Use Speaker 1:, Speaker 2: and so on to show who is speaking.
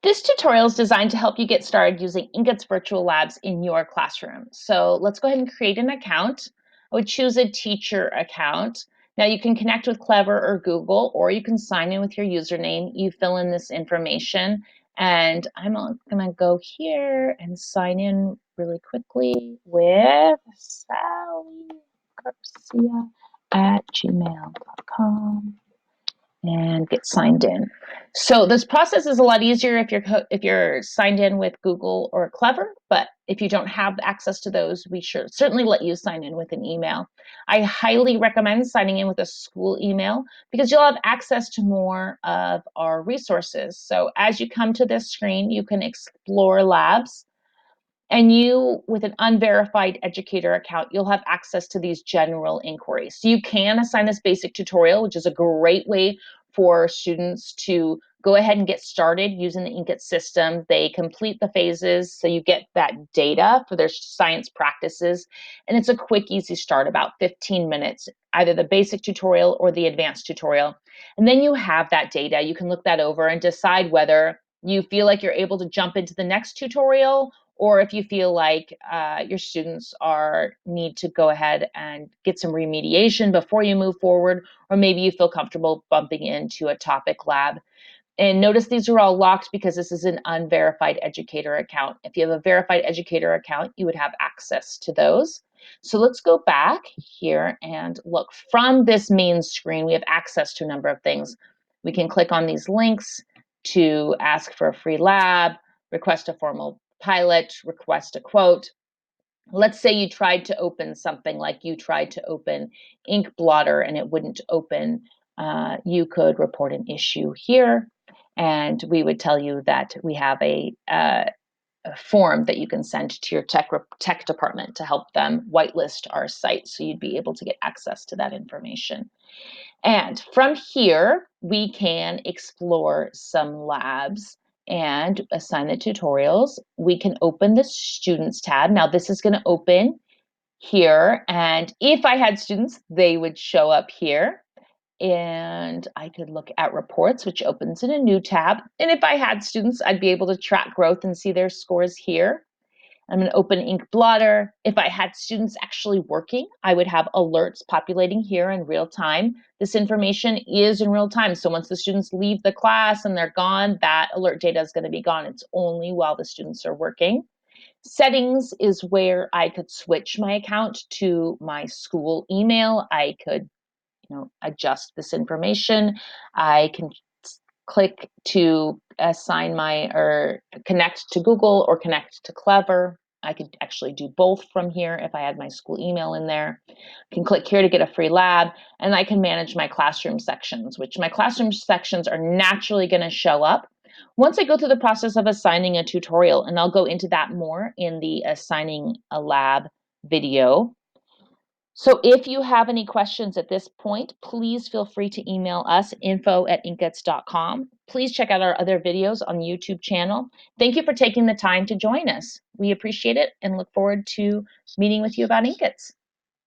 Speaker 1: This tutorial is designed to help you get started using Inq ITS virtual labs in your classroom. So let's go ahead and create an account. I would choose a teacher account. Now you can connect with Clever or Google, or you can sign in with your username. You fill in this information, and I'm gonna go here and sign in really quickly with sallygarcia@gmail.com. And get signed in. So this process is a lot easier if you're signed in with Google or Clever, but if you don't have access to those, we should certainly let you sign in with an email. I highly recommend signing in with a school email because you'll have access to more of our resources. So as you come to this screen, you can explore labs. And you, with an unverified educator account, you'll have access to these general inquiries. So you can assign this basic tutorial, which is a great way for students to go ahead and get started using the Inq ITS system. They complete the phases, so you get that data for their science practices. And it's a quick, easy start, about 15 minutes, either the basic tutorial or the advanced tutorial. And then you have that data. You can look that over and decide whether you feel like you're able to jump into the next tutorial, or if you feel like your students need to go ahead and get some remediation before you move forward, or maybe you feel comfortable bumping into a topic lab. And notice these are all locked because this is an unverified educator account. If you have a verified educator account, you would have access to those. So let's go back here and look. From this main screen, we have access to a number of things. We can click on these links to ask for a free lab, request a formal pilot, request a quote. Let's say you tried to open something like you tried to open Ink Blotter and it wouldn't open. You could report an issue here, and we would tell you that we have a form that you can send to your tech department to help them whitelist our site, so you'd be able to get access to that information. And from here, we can explore some labs and assign the tutorials. We can open the Students tab. Now this is going to open here, and if I had students, they would show up here. And I could look at reports, which opens in a new tab. And if I had students, I'd be able to track growth and see their scores here. I'm going to open Ink Blotter. If I had students actually working, I would have alerts populating here in real time. This information is in real time. So once the students leave the class and they're gone, that alert data is going to be gone. It's only while the students are working. Settings is where I could switch my account to my school email. I could adjust this information. I can click to assign or connect to Google or connect to Clever. I could actually do both from here if I had my school email in there. I can click here to get a free lab, and I can manage my classroom sections, which my classroom sections are naturally going to show up once I go through the process of assigning a tutorial, and I'll go into that more in the assigning a lab video. So if you have any questions at this point, please feel free to email us, info@inqits.com. Please check out our other videos on the YouTube channel. Thank you for taking the time to join us. We appreciate it and look forward to meeting with you about Inq ITS.